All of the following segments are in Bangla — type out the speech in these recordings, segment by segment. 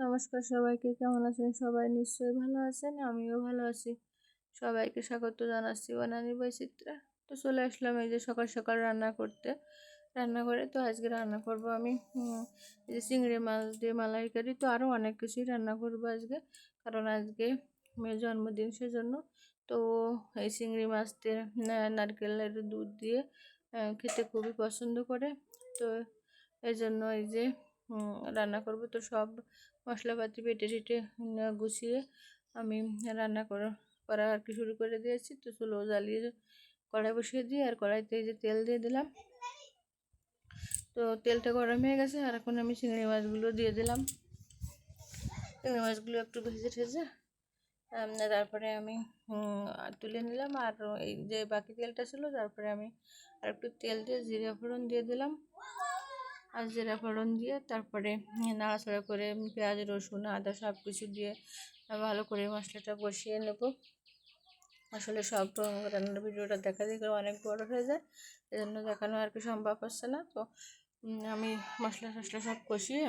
নমস্কার সবাইকে, কেমন আছেন সবাই? নিশ্চয়ই ভালো আছেন, আমিও ভালো আছি। সবাইকে স্বাগত জানাচ্ছি বনানী বৈচিত্র্যে। তো চলে আসলাম এই যে সকাল সকাল রান্না করতে। রান্না করে তো আজকে রান্না করব আমি এই যে চিংড়ি মাছ দিয়ে মালাইকারি, তো আরও অনেক কিছুই রান্না করব আজকে, কারণ আজকে মেয়ের জন্মদিন, সেজন্য। তো এই চিংড়ি মাছ দিয়ে নারকেলের দুধ দিয়ে খেতে খুবই পছন্দ করে। তো এই জন্য এই যে রান্না করব। তো সব মশলাপাতি বেটে টেটে গুছিয়ে আমি রান্না করা আর কি শুরু করে দিয়েছি। তো চুলো জ্বালিয়ে কড়াই বসিয়ে দিয়ে আর কড়াইতে এই যে তেল দিয়ে দিলাম। তো তেলটা গরম হয়ে গেছে, আর এখন আমি চিংড়ি মাছগুলো দিয়ে দিলাম। চিংড়ি মাছগুলো একটু ভেজে ঠেজে তারপরে আমি তুলে নিলাম। আর এই যে বাকি তেলটা ছিল, তারপরে আমি আর একটু তেল দিয়ে জিরা ফোড়ন দিয়ে দিলাম। আর জিরা ফোড়ন দিয়ে তারপরে নাড়াচাড়া করে পেঁয়াজ, রসুন, আদা সব কিছু দিয়ে ভালো করে মশলাটা বসিয়ে নেব। আসলে সব রান্নার ভিডিওটা দেখা দেখে অনেক বড় হয়ে যায়, এজন্য দেখানো আর কি সম্ভব হচ্ছে না। তো আমি মশলা টশলা সব কষিয়ে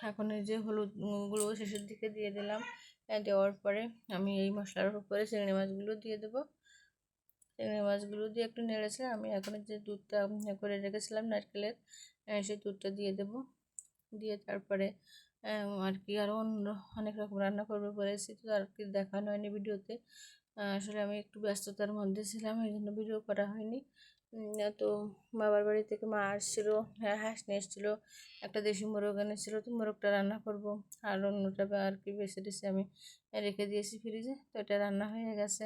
এখন এই যে হলুদগুলো শেষের দিকে দিয়ে দিলাম। দেওয়ার পরে আমি এই মশলার উপরে চিংড়ি মাছগুলো দিয়ে দেবো। চিংড়ি মাছগুলো দিয়ে একটু নেড়েছে আমি এখন যে দুধটা করে রেখেছিলাম নারকেলের, সেই দুধটা দিয়ে দেব। দিয়ে তারপরে আর কি আরও অনেক রকম রান্না করবে বলেছি, তো আর কি দেখানো হয়নি ভিডিওতে। আসলে আমি একটু ব্যস্ততার মধ্যে ছিলাম, এই জন্য ভিডিও করা হয়নি। তো বাবার বাড়ি থেকে মা আসছিলো, হাঁস নিয়ে এসেছিলো, একটা দেশি মোরগ এনেছিলো। তো মোরগটা রান্না করব, আর অন্যটা আর কি বেছে টেছে আমি রেখে দিয়েছি ফ্রিজে। তো এটা রান্না হয়ে গেছে।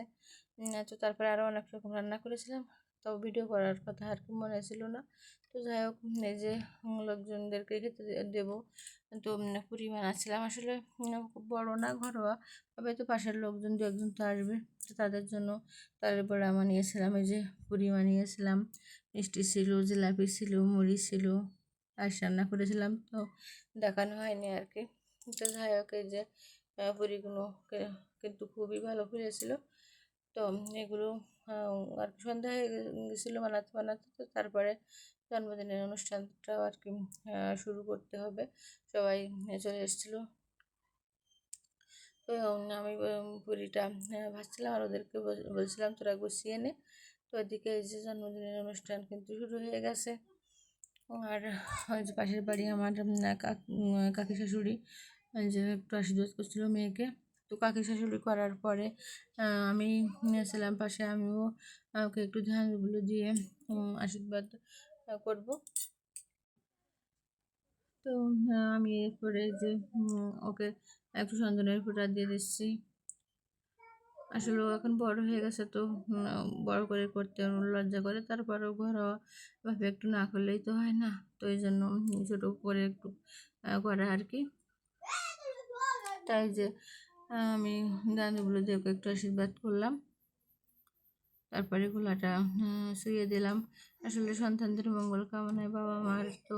তো তারপরে আরও অনেক রকম রান্না করেছিলাম, তাও ভিডিও করার কথা আর কি মনে ছিল না। তো যাই হোক, এই যে লোকজনদেরকে খেতে দেবো। তো পুরি বানাচ্ছিলাম, আসলে খুব বড়ো না, ঘরোয়া তবে তো পাশের লোকজন দু একজন তো আসবে, তো তাদের জন্য তাদের বড়া বানিয়েছিলাম। এই যে পুরি বানিয়েছিলাম, মিষ্টি ছিল, জিলাপি ছিল, মুড়ি ছিল, পায়েস রান্না করেছিলাম। তো দেখানো হয়নি আর কি। তো যাই হোক, এই যে পুরিগুলো কিন্তু খুবই ভালো হয়েছিল। তো এগুলো আর কি সন্ধ্যা হয়ে গেছিলো বানাতে বানাতে। তো তারপরে জন্মদিনের অনুষ্ঠানটাও আর কি শুরু করতে হবে, সবাই চলে এসেছিলো। তো আমি পুরিটা ভাজছিলাম আর ওদেরকে বলছিলাম তোরা গুছিয়ে নে। তো ওদিকে এই যে জন্মদিনের অনুষ্ঠান কিন্তু শুরু হয়ে গেছে। আর ওই যে পাশের বাড়ি আমার কাকি শাশুড়ি যে একটু আশীর্বাদ করছিল মেয়েকে। তো কাকি শাশুড়ি করার পরে আমি ছিলাম পাশে, আমিও ওকে একটু ধ্যানগুলো দিয়ে আশীর্বাদ করব। তো আমি এরপরে যে ওকে একটু চন্দনের ফোঁটা দিয়ে দিচ্ছি। আসলে ও এখন বড় হয়ে গেছে, তো বড় করে করতে লজ্জা করে, তারপরেও ঘরোয়াভাবে একটু না করলেই তো হয় না। তো এই জন্য ছোটো করে একটু করা আর কি। তাই যে আমি দাদুগুলো দিয়ে একটু আশীর্বাদ করলাম, তারপরে গোলাটা শুয়ে দিলাম। আসলে সন্তানদের মঙ্গল কামনায় বাবা মার তো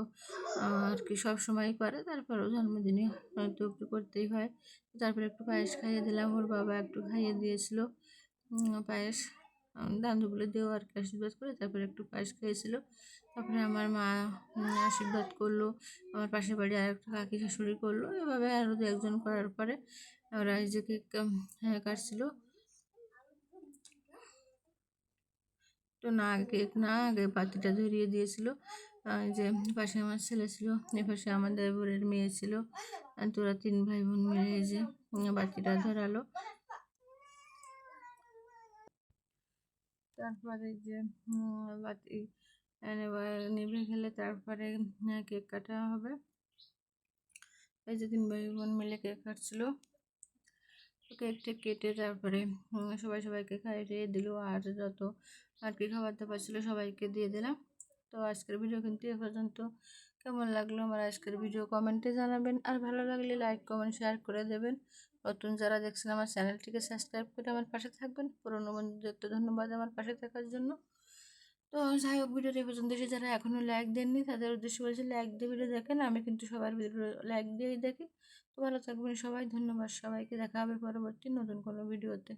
আর কি সব সময় করে, তারপরেও জন্মদিনে হয়তো একটু করতেই হয়। তারপরে একটু পায়েস খাইয়ে দিলাম, ওর বাবা একটু খাইয়ে দিয়েছিল পায়েস, দাদুগুলো দিয়েও আর কি আশীর্বাদ করে তারপরে একটু পায়েস খেয়েছিল। তারপরে আমার মা আশীর্বাদ করলো, আমার পাশের বাড়ি আর একটা কাকি শাশুড়ি করলো, এভাবে আরও দু একজন করার পরে ওরা এই যে কেক কাটছিল। তো না কেক না, আগে পাতিটা ধরিয়ে দিয়েছিল। যে পাশে আমার ছেলে ছিল, এপাশে আমার দেবরের মেয়ে ছিল, তোরা তিন ভাই বোন মিলে যে বাতিটা ধরালো। তারপরে যে বাতি নিভে গেলে তারপরে কেক কাটা হবে। এই যে তিন ভাই বোন মিলে কেক কাটছিল। কেকটা কেটে তারপরে সবাইকে খাইয়ে দিল, আর যত আর কি খাবার দাবার ছিল সবাইকে দিয়ে দিলাম। তো আজকের ভিডিও কিন্তু এ পর্যন্ত। কেমন লাগলো আমার আজকের ভিডিও কমেন্টে জানাবেন, আর ভালো লাগলে লাইক কমেন্ট শেয়ার করে দেবেন। নতুন যারা দেখছেন আমার চ্যানেলটিকে সাবস্ক্রাইব করে আমার পাশে থাকবেন। পুরনো বন্ধুদেরকে ধন্যবাদ আমার পাশে থাকার জন্য। তো যাই হোক, ভিডিওটি এ পর্যন্ত এসে যারা এখনও লাইক দেননি তাদের উদ্দেশ্যে বলছি লাইক দিয়ে ভিডিও দেখেন, আমি কিন্তু সবার ভিডিও লাইক দিয়েই দেখি। তো ভালো থাকবেন সবাই, ধন্যবাদ সবাইকে, দেখা হবে পরবর্তী নতুন কোনো ভিডিওতে।